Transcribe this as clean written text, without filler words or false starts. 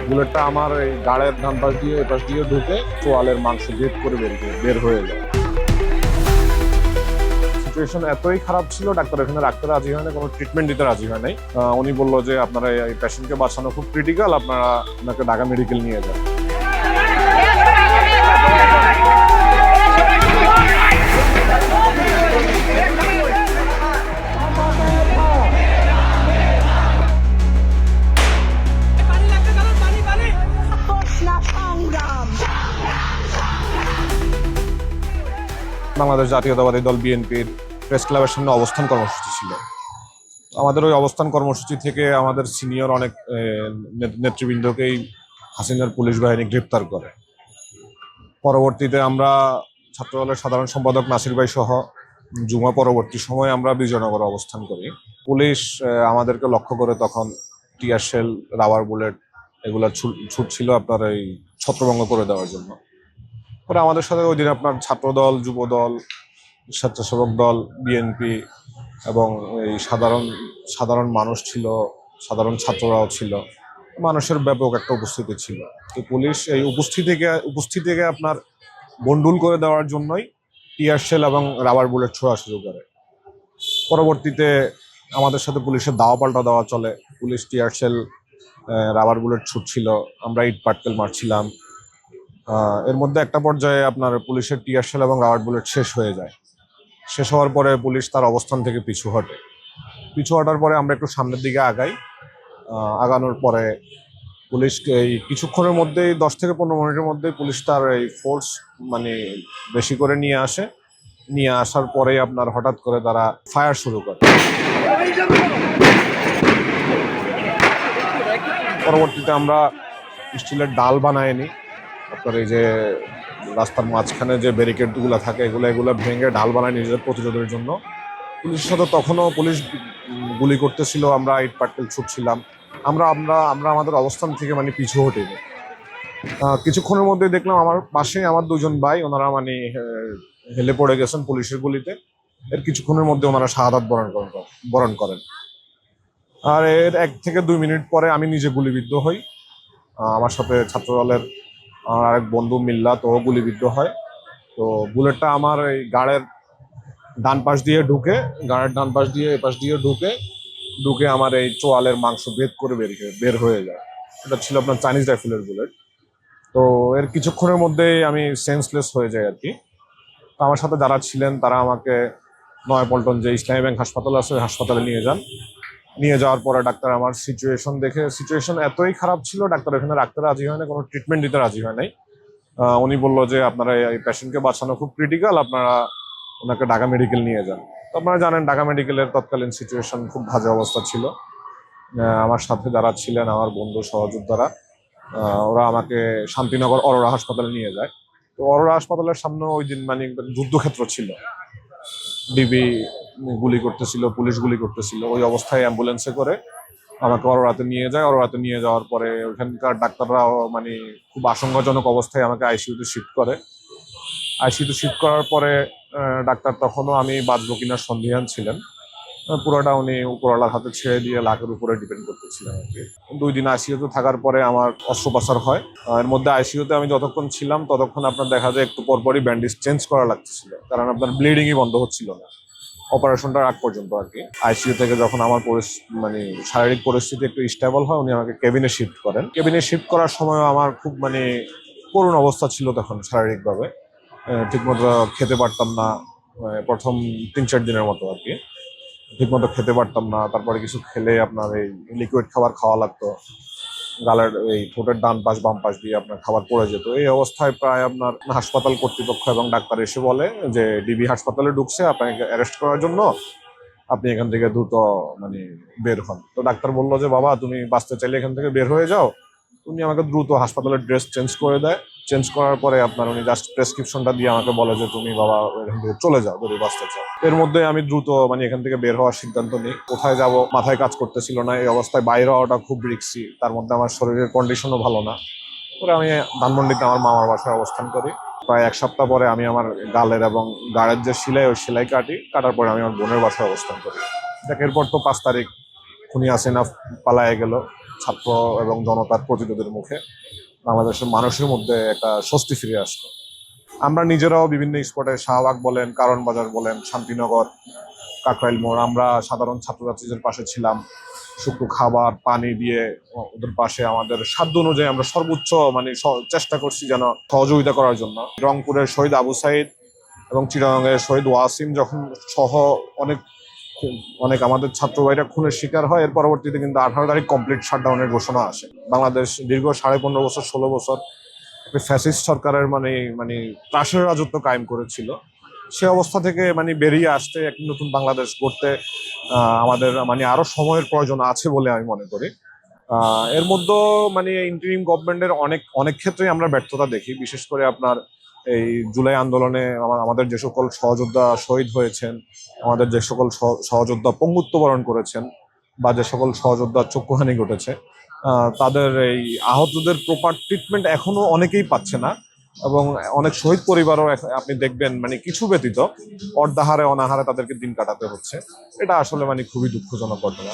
বুলেটটা আমার এই গাড়ের ডান পাশ দিয়ে এপাশ দিয়ে ঢুকে চোয়ালের মাংস ভেদ করে বের হয়ে যায়। সিচুয়েশন এতই খারাপ ছিল, ডাক্তার এখানে রাখতে রাজি হয় না, কোনো ট্রিটমেন্ট দিতে রাজি হয় নাই। উনি বললো যে আপনারা এই পেশেন্টকে বাঁচানো খুব ক্রিটিক্যাল, আপনারা ওনাকে ঢাকা মেডিকেল নিয়ে যান। বাংলাদেশ জাতীয়তাবাদী দল বিএনপির প্রেস ক্লাবের সামনে অবস্থান কর্মসূচি ছিল। আমাদের ওই অবস্থান কর্মসূচি থেকে আমাদের সিনিয়র অনেক নেতৃবৃন্দকেই হাসিনার পুলিশ বাহিনী গ্রেপ্তার করে। পরবর্তীতে আমরা ছাত্রদলের সাধারণ সম্পাদক নাসির ভাই সহ জুমা পরবর্তী সময়ে আমরা বিজয়নগরে অবস্থান করি। পুলিশ আমাদেরকে লক্ষ্য করে তখন টিয়ার শেল, রাবার বুলেট এগুলা ছুটছিল আপনার এই ছত্রভঙ্গ করে দেওয়ার জন্য। পরে আমাদের সাথে ওই দিন আপনার ছাত্রদল, যুবদল, স্বেচ্ছাসেবক দল, বিএনপি এবং এই সাধারণ মানুষ ছিল, সাধারণ ছাত্ররাও ছিল, মানুষের ব্যাপক একটা উপস্থিতি ছিল। তো পুলিশ এই উপস্থিতিকে আপনার বন্ডুল করে দেওয়ার জন্যই টিয়ার শেল এবং রাবার বুলেট ছোড়া শুরু করে। পরবর্তীতে আমাদের সাথে পুলিশের দাওয়া পাল্টা দেওয়া চলে। Police tear shell, rubber bullet ছুটছিল, আমরা ইট পাটকেল মারছিলাম। এর মধ্যে একটা পর্যায়ে আপনার পুলিশের টিয়ার শেল এবং রাবার বুলেট শেষ হয়ে যায়। শেষ হওয়ার পরে পুলিশ তার অবস্থান থেকে পিছু হটার পরে আমরা একটু সামনের দিকে আগাই। আগানোর পরে পুলিশকে এই কিছুক্ষণের মধ্যেই 10 থেকে 15 মিনিটের মধ্যেই পুলিশ তার এই ফোর্স মানে বেশি করে নিয়ে আসার পরেই আপনার হঠাৎ করে তারা ফায়ার শুরু করে। পরবর্তীতে আমরা স্টিলের ডাল বানায় নিই। আপনার এই যে রাস্তার মাঝখানে যে ব্যারিকেডগুলো থাকে এগুলো ভেঙে ঢাল বানায় নিজেদের প্রতিরোধের জন্য। পুলিশের সাথে তখনও পুলিশ গুলি করতেছিল, আমরা ইট পাটকেল ছুটছিলাম। আমরা আমাদের অবস্থান থেকে মানে পিছু হটিনি। কিছুক্ষণের মধ্যে দেখলাম আমার পাশে আমার দুজন ভাই, ওনারা মানে হেলে পড়ে গেছেন পুলিশের গুলিতে। এর কিছুক্ষণের মধ্যে ওনারা শাহাদাত বরণ করেন। আর এর 1 থেকে 2 মিনিট পরে আমি নিজে গুলিবিদ্ধ হই। আমার সাথে ছাত্রদলের আমার আরেক বন্ধু মিল্লাত ও গুলিবিদ্ধ হয়। তো বুলেটটা আমার এই গাড়ের ডান পাশ দিয়ে এপাশ দিয়ে ঢুকে আমার এই চোয়ালের মাংস ভেদ করে বের হয়ে যায়। এটা ছিল আপনার চাইনিজ রাইফেলের বুলেট। তো এর কিছুক্ষণের মধ্যেই আমি সেন্সলেস হয়ে যাই আর কি। তো আমার সাথে যারা ছিলেন তারা আমাকে নয়াপল্টন যে ইসলামী ব্যাংক হাসপাতাল আছে ওই হাসপাতালে নিয়ে যান। নিয়ে যাওয়ার পরে ডাক্তার আমার সিচুয়েশন এতই খারাপ ছিল, ডাক্তার এখানে রাখতে রাজি হয় না, কোনো ট্রিটমেন্ট দিতে রাজি হয় নাই। উনি বললো যে আপনারা এই পেশেন্টকে বাঁচানো খুব ক্রিটিক্যাল, আপনারা ওনাকে ঢাকা মেডিকেল নিয়ে যান। তো আপনারা জানেন ঢাকা মেডিকেলের তৎকালীন সিচুয়েশন খুব বাজে অবস্থা ছিল। আমার সাথে যারা ছিলেন আমার বন্ধু সহযোদ্ধারা, ওরা আমাকে শান্তিনগর অরোরা হাসপাতালে নিয়ে যায়। তো অরোরা হাসপাতালের সামনে ওই দিন মানে যুদ্ধক্ষেত্র ছিল, ডিবি গুলি করতেছিল, পুলিশ গুলি করতেছিল। ওই অবস্থায় অ্যাম্বুলেন্সে করে আমাকে অরোরাতে নিয়ে যায়। অরোরাতে নিয়ে যাওয়ার পরে ওইখানকার ডাক্তাররাও মানে খুব আশঙ্কাজনক অবস্থায় আমাকে আইসিইউতে শিফট করে। আইসিইউতে শিফট করার পরে ডাক্তার তখনও আমি বাঁচবো কিনা সন্দিহান ছিলেন। পুরোটা উনি উপরওয়ালার হাতে ছেড়ে দিয়ে লাখের উপরে ডিপেন্ড করতেছিলেন আর কি। 2 দিন আইসিইউতে থাকার পরে আমার অস্ত্রোপচার হয়। এর মধ্যে আইসিইউতে আমি যতক্ষণ ছিলাম ততক্ষণ আপনার দেখা যায় একটু পরপরই ব্যান্ডেজ চেঞ্জ করা লাগতেছিল, কারণ আপনার ব্লিডিংই বন্ধ হচ্ছিল না অপারেশনটার আগ পর্যন্ত আর কি। আইসিইউ থেকে যখন আমার মানে শারীরিক পরিস্থিতি একটু স্টেবল হয়, উনি আমাকে কেবিনে শিফট করেন। কেবিনে শিফট করার সময় আমার খুব মানে করুণ অবস্থা ছিল তখন শারীরিকভাবে। ঠিকমতো খেতে পারতাম না, প্রথম 3-4 দিনের মতো আর কি। ঠিকমতো খেতে পারতাম না, তারপরে কিছু খেলে আপনার এই লিকুইড খাবার খাওয়া লাগতো, গালের এই ঠোঁটের ডান পাশ বাম পাশ দিয়ে আপনার খাবার পড়ে যেত। এই অবস্থায় প্রায় আপনার হাসপাতাল কর্তৃপক্ষ এবং ডাক্তার এসে বলে যে ডিবি হাসপাতালে ঢুকছে, আপনাকে অ্যারেস্ট করার জন্য, আপনি এখান থেকে দ্রুত মানে বের হন। তো ডাক্তার বললো যে বাবা তুমি বাঁচতে চাইলে এখান থেকে বের হয়ে যাও। উনি আমাকে দ্রুত হাসপাতালের ড্রেস চেঞ্জ করে দেয়। চেঞ্জ করার পরে আপনার উনি জাস্ট প্রেসক্রিপশনটা দিয়ে আমাকে বলে যে তুমি বাবা এখান থেকে চলে যাও যদি বাঁচতে চাও। এর মধ্যে আমি দ্রুত মানে এখান থেকে বের হওয়ার সিদ্ধান্ত নিই। কোথায় যাব মাথায় কাজ করতেছিল না। এই অবস্থায় বাইরে হওয়াটা খুব রিস্কি, তার মধ্যে আমার শরীরের কন্ডিশনও ভালো না। পরে আমি ধানমন্ডিতে আমার মামার বাসায় অবস্থান করি। প্রায় 1 সপ্তাহ পরে আমি আমার গালের এবং গাড়ের যে সেলাই, ওই সেলাই কাটার পরে আমি আমার বোনের বাসায় অবস্থান করি। দেখ এরপর তো 5 তারিখ খুনি হাসিনা পালায়ে গেল ছাত্র এবং জনতার প্রতিরোধের মুখে, বাংলাদেশের মানুষের মধ্যে একটা স্বস্তি ফিরে আসলো। আমরা নিজেরাও বিভিন্ন স্পটে, শাহবাগ বলেন, কারণ বাজার বলেন, শান্তিনগর, কাকরাইল মোড়, আমরা সাধারণ ছাত্রছাত্রীদের পাশে ছিলাম। শুকনো খাবার পানি দিয়ে ওদের পাশে আমাদের সাধ্য অনুযায়ী আমরা সর্বোচ্চ চেষ্টা করছি যেন সহযোগিতা করার জন্য। রংপুরের শহীদ আবু সাইদ এবং চিটাগাংয়ের শহীদ ওয়াসিম যখন সহ অনেক অনেক আমাদের ছাত্র ভাইরা খুনের শিকার হয়, এর পরবর্তীতে কিন্তু 18 তারিখ কমপ্লিট শাটডাউনের ঘোষণা আসে। বাংলাদেশ দীর্ঘ 15.5 বছর 16 বছর ফ্যাসিস্ট সরকারের ত্রাসের রাজত্ব কায়েম করেছিল। সে অবস্থা থেকে বেরিয়ে আসতে এক নতুন বাংলাদেশ গড়তে আমাদের আরো সময়ের প্রয়োজন আছে বলে আমি মনে করি। এর মধ্যে ইন্টারিম গভর্নমেন্টের অনেক অনেক ক্ষেত্রেই আমরা ব্যর্থতা দেখি। বিশেষ করে আপনার এই জুলাই আন্দোলনে আমাদের যে সকল সহযোদ্ধা শহীদ হয়েছেন, আমাদের যে সকল সহযোদ্ধা পঙ্গুত্ব বরণ করেছেন, বা যে সকল সহযোদ্ধার চক্ষুহানি ঘটেছে, তাদের এই আহতদের প্রপার ট্রিটমেন্ট এখনো অনেকেই পাচ্ছে না। এবং অনেক শহীদ পরিবারও আপনি দেখবেন কিছু ব্যতীত অর্ধাহারে অনাহারে তাদেরকে দিন কাটাতে হচ্ছে। এটা আসলে খুবই দুঃখজনক ঘটনা।